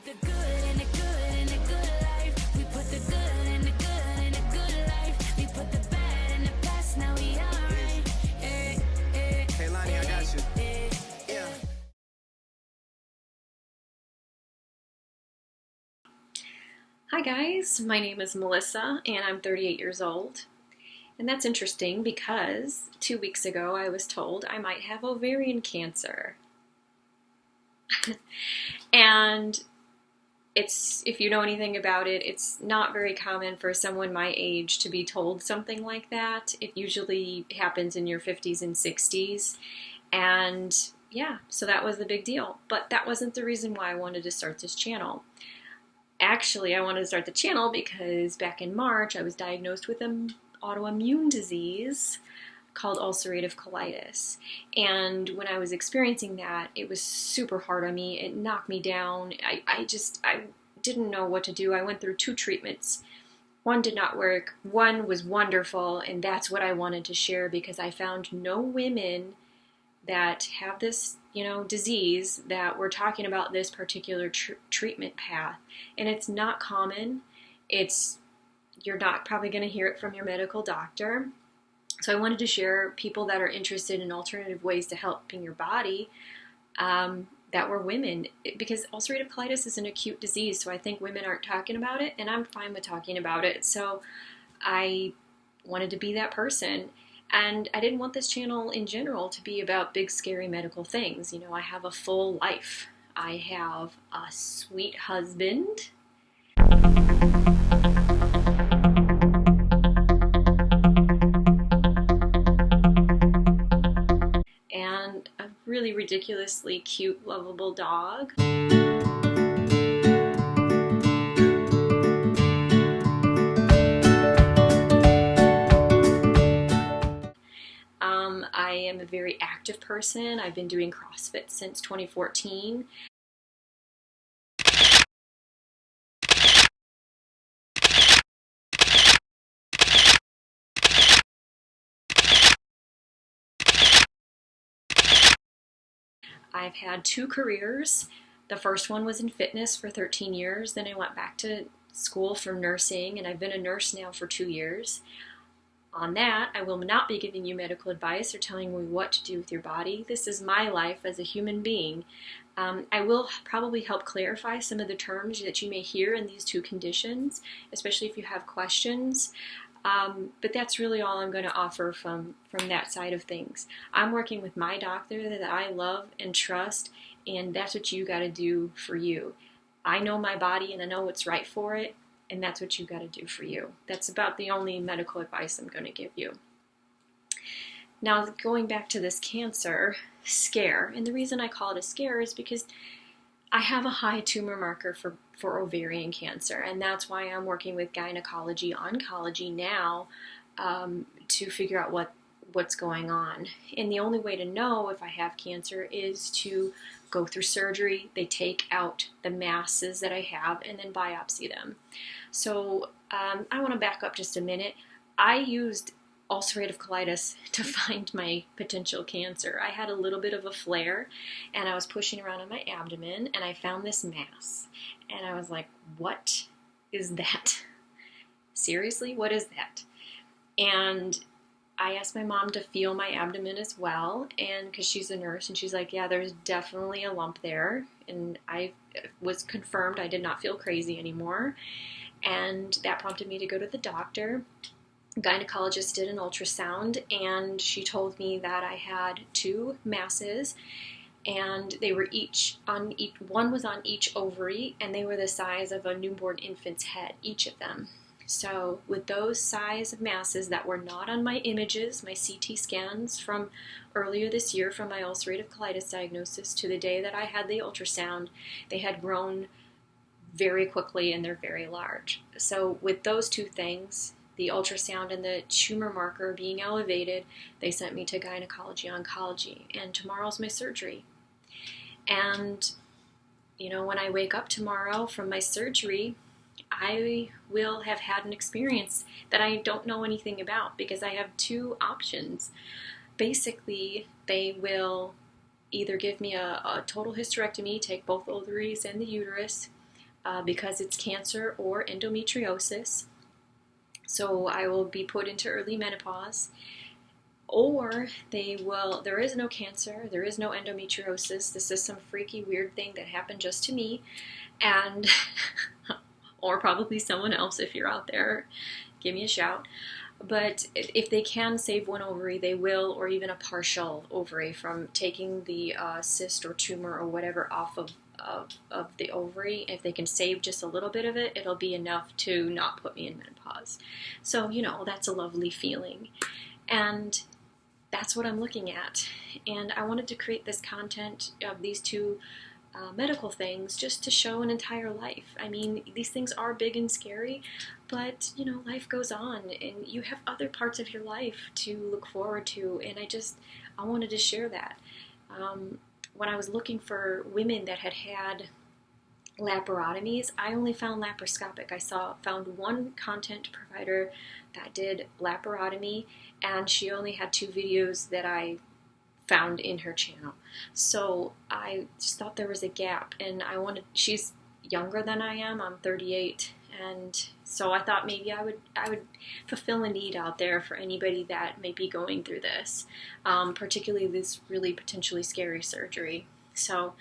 put the good in the good in the good life. We put the good in the good in the good life. We put the bad in the past, now we alright. Hey Lonnie, I got you. Yeah. Hi guys, my name is Melissa and I'm 38 years old. And that's interesting because 2 weeks ago I was told I might have ovarian cancer. And if you know anything about it, it's not very common for someone my age to be told something like that. It usually happens in your 50s and 60s. And yeah, so that was the big deal. But that wasn't the reason why I wanted to start this channel. Actually, I wanted to start the channel because back in March I was diagnosed with an autoimmune disease called ulcerative colitis. And when I was experiencing that, it was super hard on me. It knocked me down. I didn't know what to do. I went through 2 treatments. One did not work. One was wonderful, and that's what I wanted to share because I found no women that have this, disease that we're talking about this particular treatment path. And it's not common. You're not probably going to hear it from your medical doctor. So I wanted to share people that are interested in alternative ways to helping your body that were women, because ulcerative colitis is an acute disease, so I think women aren't talking about it, and I'm fine with talking about it. So I wanted to be that person. And I didn't want this channel in general to be about big, scary medical things. I have a full life. I have a sweet husband. And a really ridiculously cute, lovable dog. I am a very active person. I've been doing CrossFit since 2014. I've had 2 careers. The first one was in fitness for 13 years. Then I went back to school for nursing, and I've been a nurse now for 2 years. On that, I will not be giving you medical advice or telling you what to do with your body. This is my life as a human being. I will probably help clarify some of the terms that you may hear in these 2 conditions, especially if you have questions. But that's really all I'm going to offer from that side of things. I'm working with my doctor that I love and trust, and that's what you got to do for you. I know my body and I know what's right for it, and that's what you got to do for you. That's about the only medical advice I'm going to give you. Now, going back to this cancer scare, and the reason I call it a scare is because I have a high tumor marker for ovarian cancer, and that's why I'm working with gynecology oncology now to figure out what's going on. And the only way to know if I have cancer is to go through surgery. They take out the masses that I have and then biopsy them. So I want to back up just a minute. I used ulcerative colitis to find my potential cancer. I had a little bit of a flare and I was pushing around on my abdomen and I found this mass. And I was like, what is that? Seriously, what is that? And I asked my mom to feel my abdomen as well, and because she's a nurse, and she's like, yeah, there's definitely a lump there. And I was confirmed I did not feel crazy anymore. And that prompted me to go to the doctor. Gynecologist did an ultrasound, and she told me that I had 2 masses, and they were one was on each ovary, and they were the size of a newborn infant's head, each of them. So with those size of masses that were not on my images, my CT scans from earlier this year from my ulcerative colitis diagnosis to the day that I had the ultrasound, they had grown very quickly and they're very large. So with those 2 things, the ultrasound and the tumor marker being elevated, they sent me to gynecology oncology, and tomorrow's my surgery. And when I wake up tomorrow from my surgery, I will have had an experience that I don't know anything about because I have 2 options. Basically, they will either give me a total hysterectomy, take both ovaries and the uterus, because it's cancer or endometriosis. So I will be put into early menopause, or there is no cancer, there is no endometriosis. This is some freaky weird thing that happened just to me, and or probably someone else. If you're out there, give me a shout. But if they can save one ovary, they will, or even a partial ovary from taking the cyst or tumor or whatever off of the ovary. If they can save just a little bit of it, it'll be enough to not put me in menopause. So, that's a lovely feeling. And that's what I'm looking at. And I wanted to create this content of these two medical things just to show an entire life. I mean, these things are big and scary, but life goes on, and you have other parts of your life to look forward to, and I wanted to share that. When I was looking for women that had laparotomies, I only found laparoscopic. I found one content provider that did laparotomy, and she only had 2 videos that I found in her channel. So I just thought there was a gap, and she's younger than I am. I'm 38, and so I thought maybe I would fulfill a need out there for anybody that may be going through this, particularly this really potentially scary surgery. So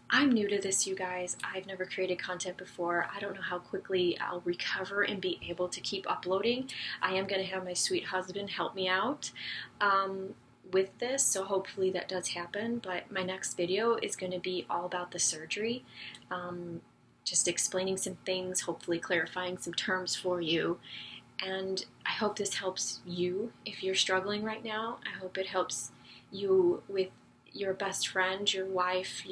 I'm new to this, you guys. I've never created content before. I don't know how quickly I'll recover and be able to keep uploading. I am going to have my sweet husband help me out with this, so hopefully that does happen. But my next video is going to be all about the surgery, just explaining some things, hopefully clarifying some terms for you. And I hope this helps you if you're struggling right now. I hope it helps you with your best friend, your wife,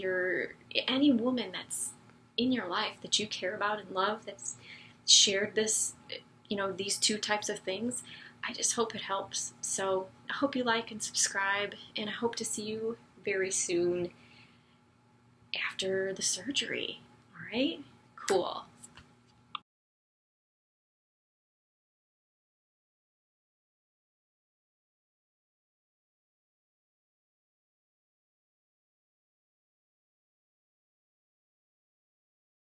any woman that's in your life that you care about and love, that's shared this, these 2 types of things. I just hope it helps. So I hope you like and subscribe, and I hope to see you very soon after the surgery. All right? Cool.